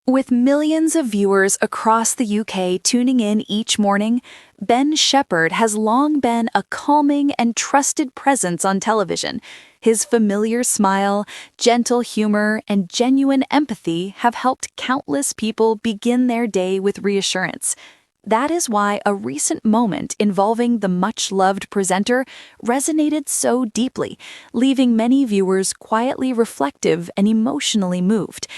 With millions of viewers across the UK tuning in each morning, Ben Shephard has long been a calming and trusted presence on television. His familiar smile, gentle humor, and genuine empathy have helped countless people begin their day with reassurance. That is why a recent moment involving the much-loved presenter resonated so deeply, leaving many viewers quietly reflective and emotionally moved.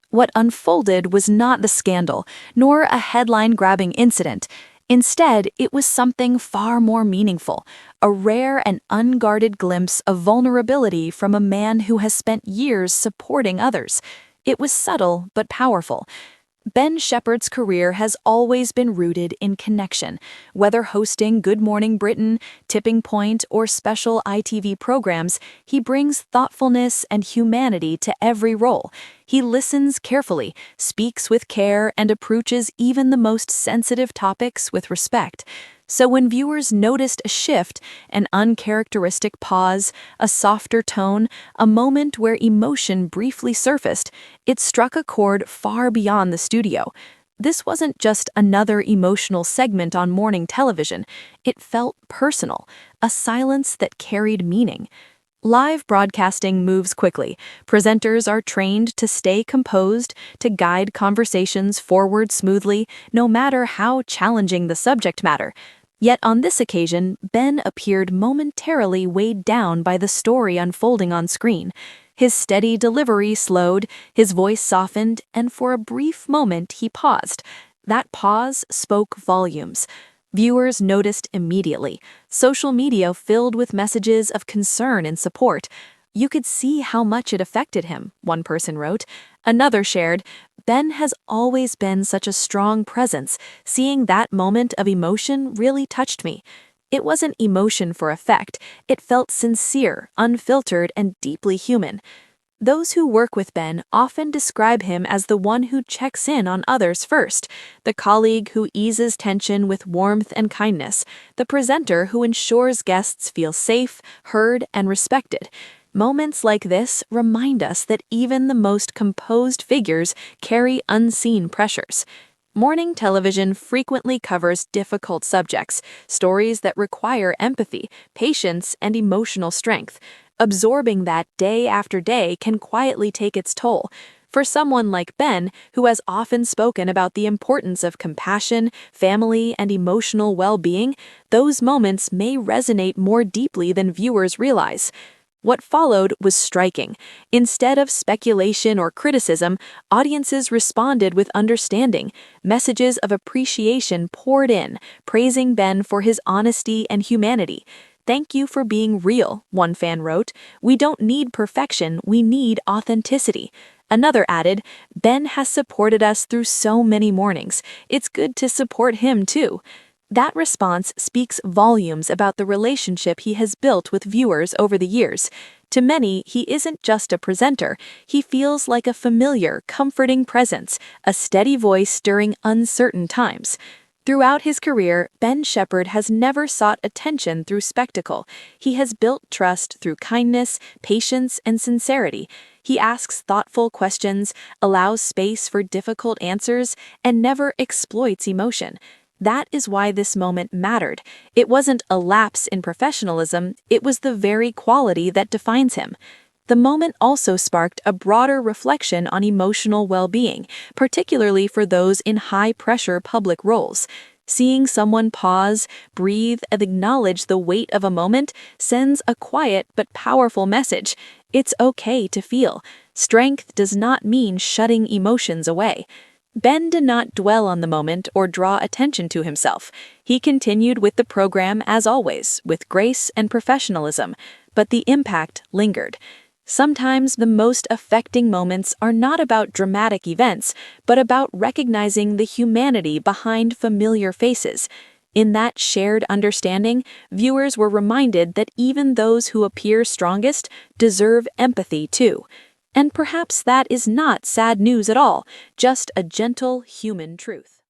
What unfolded was not the scandal, nor a headline-grabbing incident. Instead, it was something far more meaningful, a rare and unguarded glimpse of vulnerability from a man who has spent years supporting others. It was subtle but powerful. Ben Shephard's career has always been rooted in connection. Whether hosting Good Morning Britain, Tipping Point, or special ITV programs, he brings thoughtfulness and humanity to every role. He listens carefully, speaks with care, and approaches even the most sensitive topics with respect. So when viewers noticed a shift, an uncharacteristic pause, a softer tone, a moment where emotion briefly surfaced, it struck a chord far beyond the studio. This wasn't just another emotional segment on morning television. It felt personal, a silence that carried meaning. Live broadcasting moves quickly. Presenters are trained to stay composed, to guide conversations forward smoothly, no matter how challenging the subject matter. Yet on this occasion, Ben appeared momentarily weighed down by the story unfolding on screen. His steady delivery slowed, his voice softened, and for a brief moment he paused. That pause spoke volumes. Viewers noticed immediately. Social media filled with messages of concern and support. "You could see how much it affected him," one person wrote. Another shared, "Ben has always been such a strong presence. Seeing that moment of emotion really touched me." It wasn't emotion for effect. It felt sincere, unfiltered, and deeply human. Those who work with Ben often describe him as the one who checks in on others first, the colleague who eases tension with warmth and kindness, the presenter who ensures guests feel safe, heard, and respected. Moments like this remind us that even the most composed figures carry unseen pressures. Morning television frequently covers difficult subjects, stories that require empathy, patience, and emotional strength. Absorbing that day after day can quietly take its toll. For someone like Ben, who has often spoken about the importance of compassion, family, and emotional well-being, those moments may resonate more deeply than viewers realize. What followed was striking. Instead of speculation or criticism, audiences responded with understanding. Messages of appreciation poured in, praising Ben for his honesty and humanity. "Thank you for being real," one fan wrote. "We don't need perfection, we need authenticity." Another added, "Ben has supported us through so many mornings. It's good to support him too." That response speaks volumes about the relationship he has built with viewers over the years. To many, he isn't just a presenter. He feels like a familiar, comforting presence, a steady voice during uncertain times. Throughout his career, Ben Shephard has never sought attention through spectacle. He has built trust through kindness, patience, and sincerity. He asks thoughtful questions, allows space for difficult answers, and never exploits emotion. That is why this moment mattered. It wasn't a lapse in professionalism, it was the very quality that defines him. The moment also sparked a broader reflection on emotional well-being, particularly for those in high-pressure public roles. Seeing someone pause, breathe, and acknowledge the weight of a moment sends a quiet but powerful message. It's okay to feel. Strength does not mean shutting emotions away. Ben did not dwell on the moment or draw attention to himself. He continued with the program as always, with grace and professionalism, but the impact lingered. Sometimes the most affecting moments are not about dramatic events, but about recognizing the humanity behind familiar faces. In that shared understanding, viewers were reminded that even those who appear strongest deserve empathy too. And perhaps that is not sad news at all, just a gentle human truth.